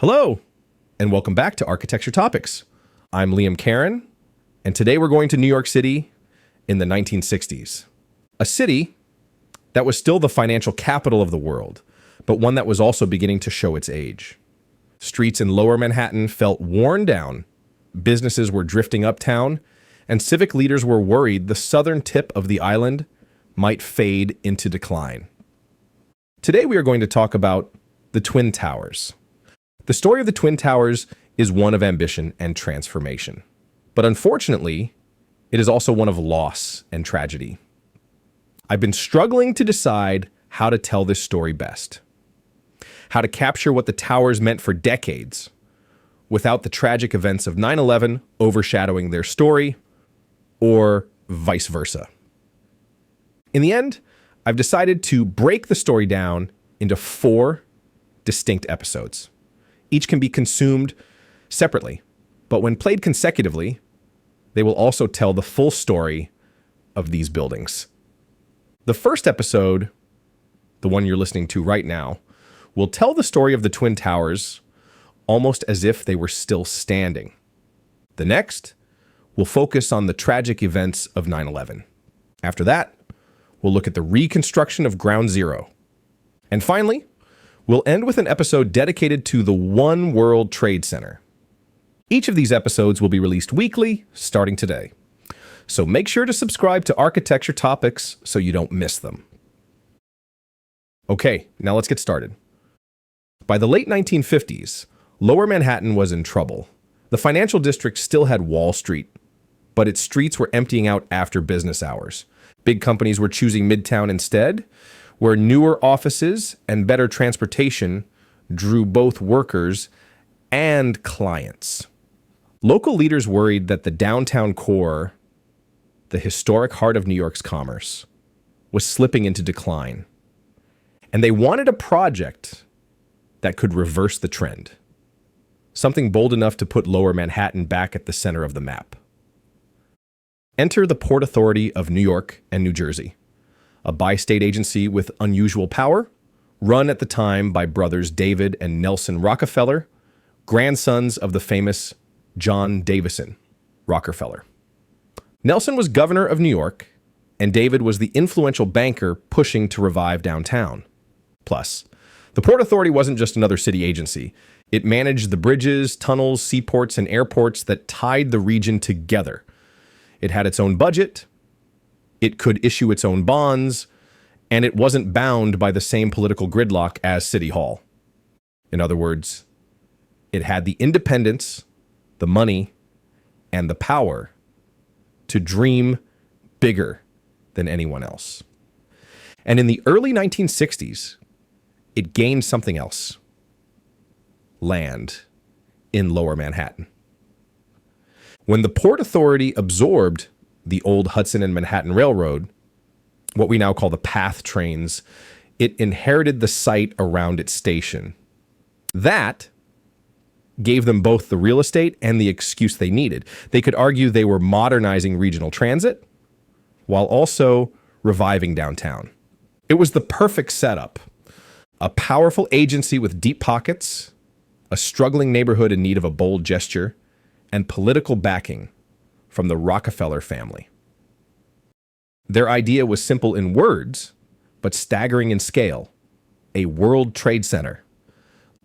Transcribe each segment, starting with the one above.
Hello, and welcome back to Architecture Topics. I'm Liam Karen, and today we're going to New York City in the 1960s. A city that was still the financial capital of the world, but one that was also beginning to show its age. Streets in lower Manhattan felt worn down, businesses were drifting uptown, and civic leaders were worried the southern tip of the island might fade into decline. Today we are going to talk about the Twin Towers. The story of the Twin Towers is one of ambition and transformation. But unfortunately, it is also one of loss and tragedy. I've been struggling to decide how to tell this story best. How to capture what the towers meant for decades without the tragic events of 9/11 overshadowing their story, or vice versa. In the end, I've decided to break the story down into 4 distinct episodes. Each can be consumed separately, but when played consecutively, they will also tell the full story of these buildings. The first episode, the one you're listening to right now, will tell the story of the Twin Towers almost as if they were still standing. The next will focus on the tragic events of 9/11. After that, we'll look at the reconstruction of Ground Zero. And finally, we'll end with an episode dedicated to the One World Trade Center. Each of these episodes will be released weekly, starting today. So make sure to subscribe to Architecture Topics so you don't miss them. Okay, now let's get started. By the late 1950s, Lower Manhattan was in trouble. The financial district still had Wall Street, but its streets were emptying out after business hours. Big companies were choosing Midtown instead, where newer offices and better transportation drew both workers and clients. Local leaders worried that the downtown core, the historic heart of New York's commerce, was slipping into decline. And they wanted a project that could reverse the trend. Something bold enough to put Lower Manhattan back at the center of the map. Enter the Port Authority of New York and New Jersey, a bi-state agency with unusual power, run at the time by brothers David and Nelson Rockefeller, grandsons of the famous John Davison Rockefeller. Nelson was governor of New York, and David was the influential banker pushing to revive downtown. Plus, the Port Authority wasn't just another city agency. It managed the bridges, tunnels, seaports, and airports that tied the region together. It had its own budget, it could issue its own bonds, and it wasn't bound by the same political gridlock as City Hall. In other words, it had the independence, the money, and the power to dream bigger than anyone else. And in the early 1960s, it gained something else: land in Lower Manhattan. When the Port Authority absorbed the old Hudson and Manhattan Railroad, what we now call the PATH trains, it inherited the site around its station. That gave them both the real estate and the excuse they needed. They could argue they were modernizing regional transit while also reviving downtown. It was the perfect setup. A powerful agency with deep pockets, a struggling neighborhood in need of a bold gesture, and political backing from the Rockefeller family. Their idea was simple in words, but staggering in scale: a World Trade Center,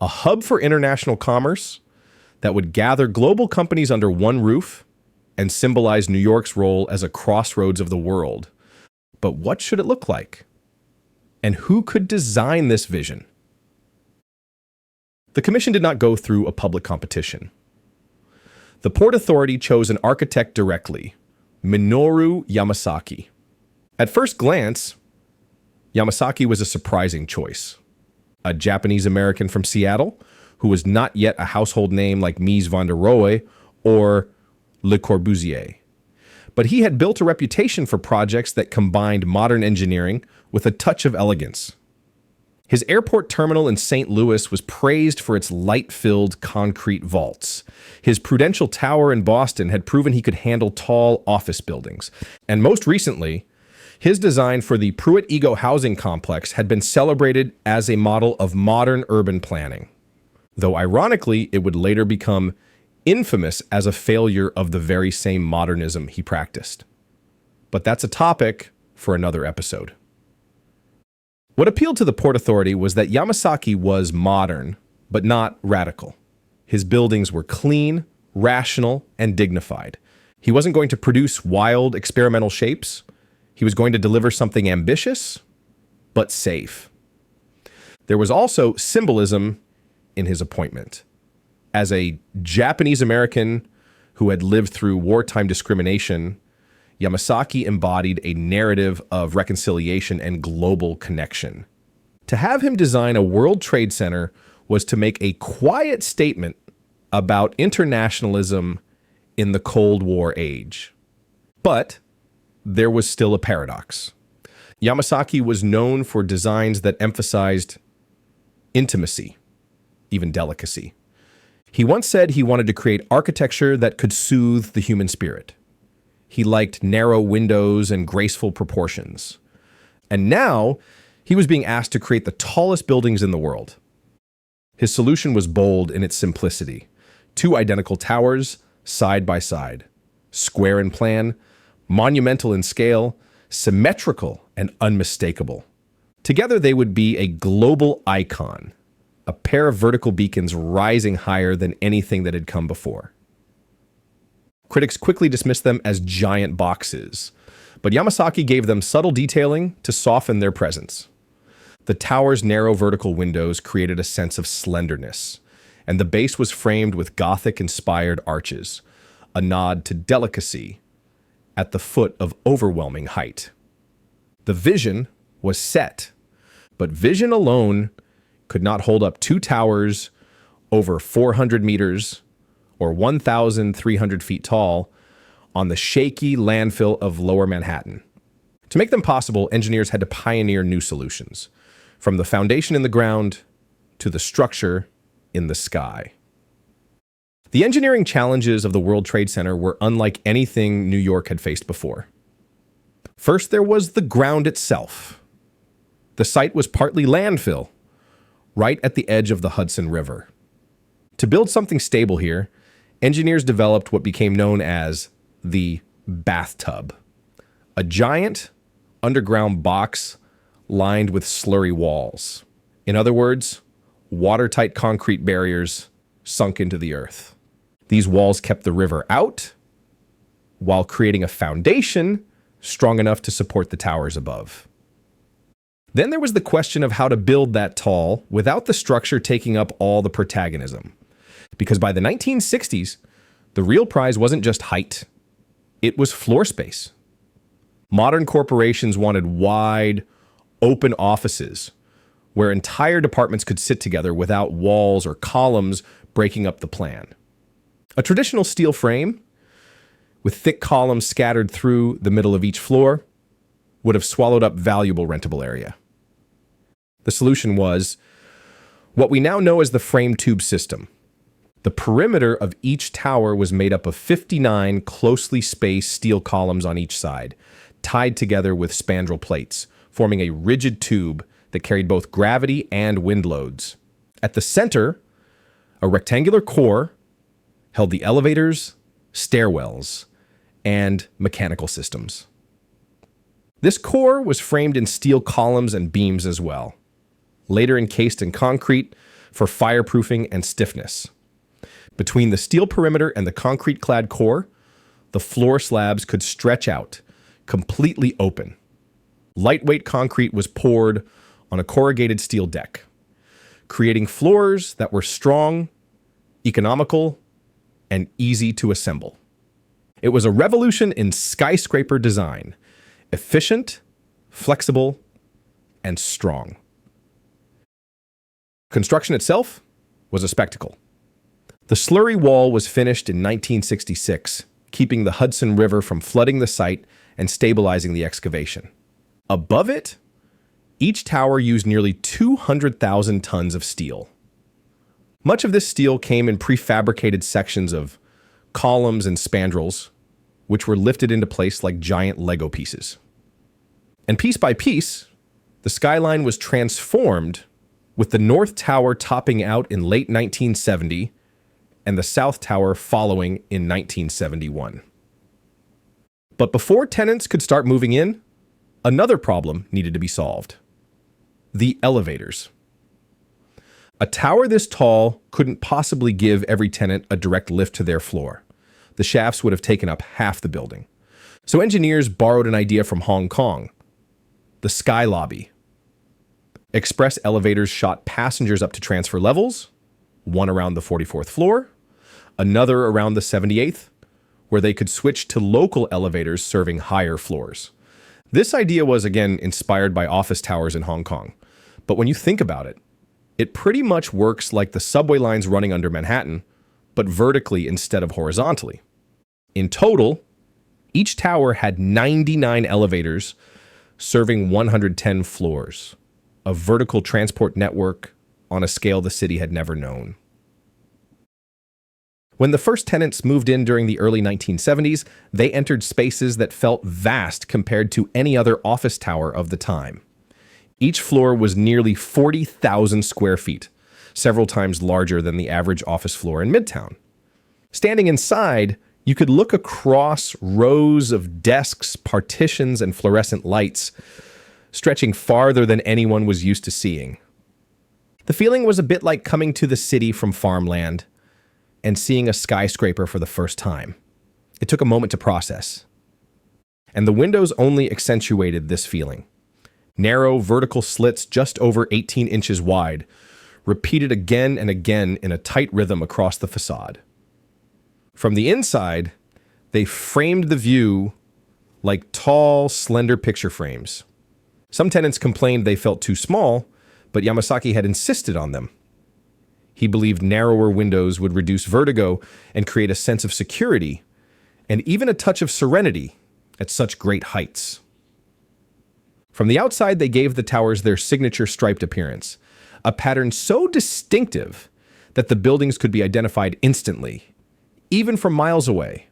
a hub for international commerce that would gather global companies under one roof and symbolize New York's role as a crossroads of the world. But what should it look like? And who could design this vision? The commission did not go through a public competition. The Port Authority chose an architect directly, Minoru Yamasaki. At first glance, Yamasaki was a surprising choice. A Japanese-American from Seattle who was not yet a household name like Mies van der Rohe or Le Corbusier. But he had built a reputation for projects that combined modern engineering with a touch of elegance. His airport terminal in St. Louis was praised for its light-filled concrete vaults. His Prudential Tower in Boston had proven he could handle tall office buildings. And most recently, his design for the Pruitt-Ego housing complex had been celebrated as a model of modern urban planning. though ironically, it would later become infamous as a failure of the very same modernism he practiced. But that's a topic for another episode. What appealed to the Port Authority was that Yamasaki was modern, but not radical. His buildings were clean, rational, and dignified. He wasn't going to produce wild, experimental shapes. He was going to deliver something ambitious, but safe. There was also symbolism in his appointment. As a Japanese American who had lived through wartime discrimination, Yamasaki embodied a narrative of reconciliation and global connection. To have him design a World Trade Center was to make a quiet statement about internationalism in the Cold War age. But there was still a paradox. Yamasaki was known for designs that emphasized intimacy, even delicacy. He once said he wanted to create architecture that could soothe the human spirit. He liked narrow windows and graceful proportions. And now, he was being asked to create the tallest buildings in the world. His solution was bold in its simplicity. 2 identical towers, side by side. Square in plan, monumental in scale, symmetrical and unmistakable. Together they would be a global icon, a pair of vertical beacons rising higher than anything that had come before. Critics quickly dismissed them as giant boxes, but Yamasaki gave them subtle detailing to soften their presence. The tower's narrow vertical windows created a sense of slenderness, and the base was framed with Gothic-inspired arches, a nod to delicacy at the foot of overwhelming height. The vision was set, but vision alone could not hold up 2 towers over 400 meters or 1,300 feet tall on the shaky landfill of Lower Manhattan. To make them possible, engineers had to pioneer new solutions, from the foundation in the ground to the structure in the sky. The engineering challenges of the World Trade Center were unlike anything New York had faced before. First, there was the ground itself. The site was partly landfill, right at the edge of the Hudson River. To build something stable here, engineers developed what became known as the bathtub, a giant underground box lined with slurry walls. In other words, watertight concrete barriers sunk into the earth. These walls kept the river out while creating a foundation strong enough to support the towers above. Then there was the question of how to build that tall without the structure taking up all the protagonism. Because by the 1960s, the real prize wasn't just height, it was floor space. Modern corporations wanted wide, open offices where entire departments could sit together without walls or columns breaking up the plan. A traditional steel frame, with thick columns scattered through the middle of each floor, would have swallowed up valuable rentable area. The solution was what we now know as the frame tube system. The perimeter of each tower was made up of 59 closely spaced steel columns on each side, tied together with spandrel plates, forming a rigid tube that carried both gravity and wind loads. At the center, a rectangular core held the elevators, stairwells, and mechanical systems. This core was framed in steel columns and beams as well, later encased in concrete for fireproofing and stiffness. Between the steel perimeter and the concrete-clad core, the floor slabs could stretch out, completely open. Lightweight concrete was poured on a corrugated steel deck, creating floors that were strong, economical, and easy to assemble. It was a revolution in skyscraper design, efficient, flexible, and strong. Construction itself was a spectacle. The slurry wall was finished in 1966, keeping the Hudson River from flooding the site and stabilizing the excavation. Above it, each tower used nearly 200,000 tons of steel. Much of this steel came in prefabricated sections of columns and spandrels, which were lifted into place like giant Lego pieces. And piece by piece, the skyline was transformed with the North Tower topping out in late 1970 and the South Tower following in 1971. But before tenants could start moving in, another problem needed to be solved: the elevators. A tower this tall couldn't possibly give every tenant a direct lift to their floor. The shafts would have taken up half the building. So engineers borrowed an idea from Hong Kong: the sky lobby. Express elevators shot passengers up to transfer levels, one around the 44th floor, another around the 78th, where they could switch to local elevators serving higher floors. This idea was, again, inspired by office towers in Hong Kong. But when you think about it, it pretty much works like the subway lines running under Manhattan, but vertically instead of horizontally. In total, each tower had 99 elevators serving 110 floors, a vertical transport network on a scale the city had never known. When the first tenants moved in during the early 1970s, they entered spaces that felt vast compared to any other office tower of the time. Each floor was nearly 40,000 square feet, several times larger than the average office floor in Midtown. Standing inside, you could look across rows of desks, partitions, and fluorescent lights, stretching farther than anyone was used to seeing. The feeling was a bit like coming to the city from farmland and seeing a skyscraper for the first time. It took a moment to process. And the windows only accentuated this feeling. Narrow vertical slits just over 18 inches wide, repeated again and again in a tight rhythm across the facade. From the inside, they framed the view like tall, slender picture frames. Some tenants complained they felt too small, but Yamasaki had insisted on them. He believed narrower windows would reduce vertigo and create a sense of security, and even a touch of serenity at such great heights. From the outside, they gave the towers their signature striped appearance, a pattern so distinctive that the buildings could be identified instantly, even from miles away,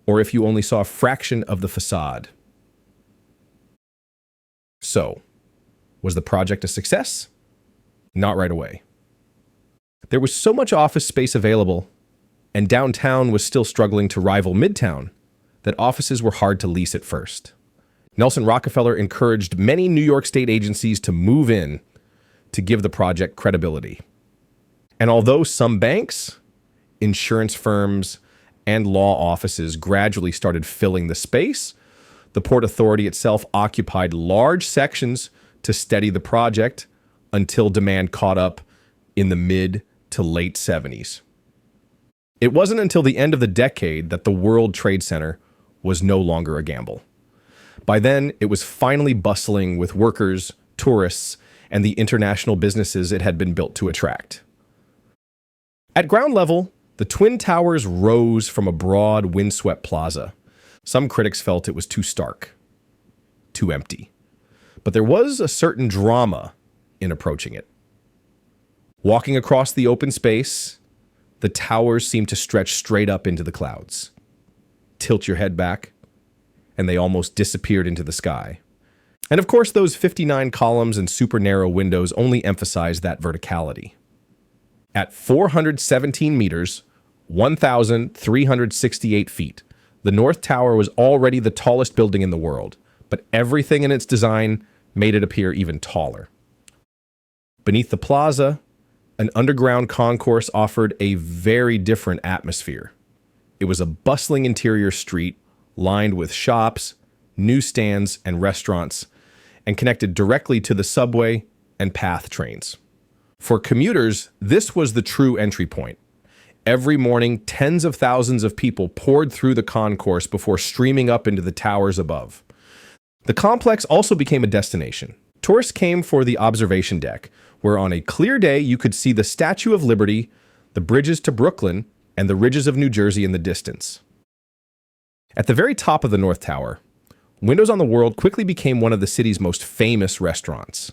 or if you only saw a fraction of the facade. So, was the project a success? Not right away. There was so much office space available, and downtown was still struggling to rival Midtown, that offices were hard to lease at first. Nelson Rockefeller encouraged many New York State agencies to move in to give the project credibility. And although some banks, insurance firms, and law offices gradually started filling the space, the Port Authority itself occupied large sections to steady the project until demand caught up in the mid to late 70s. It wasn't until the end of the decade that the World Trade Center was no longer a gamble. By then, it was finally bustling with workers, tourists, and the international businesses it had been built to attract. At ground level, the Twin Towers rose from a broad, windswept plaza. Some critics felt it was too stark, too empty. But there was a certain drama in approaching it. Walking across the open space, the towers seemed to stretch straight up into the clouds. Tilt your head back, and they almost disappeared into the sky. And of course, those 59 columns and super narrow windows only emphasized that verticality. At 417 meters, 1,368 feet, the North Tower was already the tallest building in the world, but everything in its design made it appear even taller. Beneath the plaza, an underground concourse offered a very different atmosphere. It was a bustling interior street lined with shops, newsstands, and restaurants, and connected directly to the subway and PATH trains. For commuters, this was the true entry point. Every morning, tens of thousands of people poured through the concourse before streaming up into the towers above. The complex also became a destination. Tourists came for the observation deck, where on a clear day you could see the Statue of Liberty, the bridges to Brooklyn, and the ridges of New Jersey in the distance. At the very top of the North Tower, Windows on the World quickly became one of the city's most famous restaurants.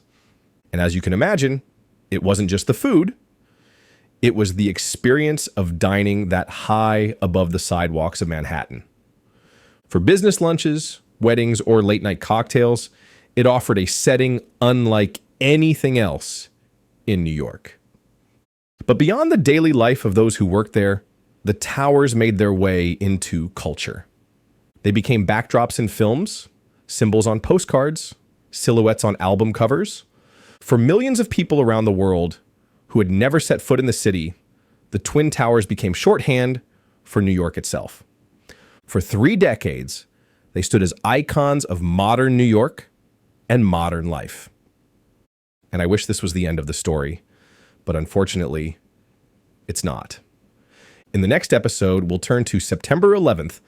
And as you can imagine, it wasn't just the food. It was the experience of dining that high above the sidewalks of Manhattan. For business lunches, weddings, or late-night cocktails, it offered a setting unlike anything else in New York. But beyond the daily life of those who worked there, the towers made their way into culture. They became backdrops in films, symbols on postcards, silhouettes on album covers. For millions of people around the world who had never set foot in the city, the Twin Towers became shorthand for New York itself. For 3 decades, they stood as icons of modern New York and modern life. And I wish this was the end of the story, but unfortunately, it's not. In the next episode, we'll turn to September 11th,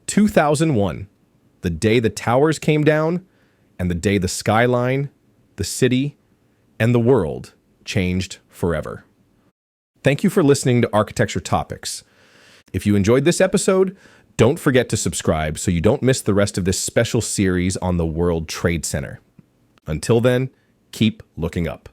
2001, the day the towers came down and the day the skyline, the city, and the world changed forever. Thank you for listening to Architecture Topics. If you enjoyed this episode, don't forget to subscribe so you don't miss the rest of this special series on the World Trade Center. Until then, keep looking up.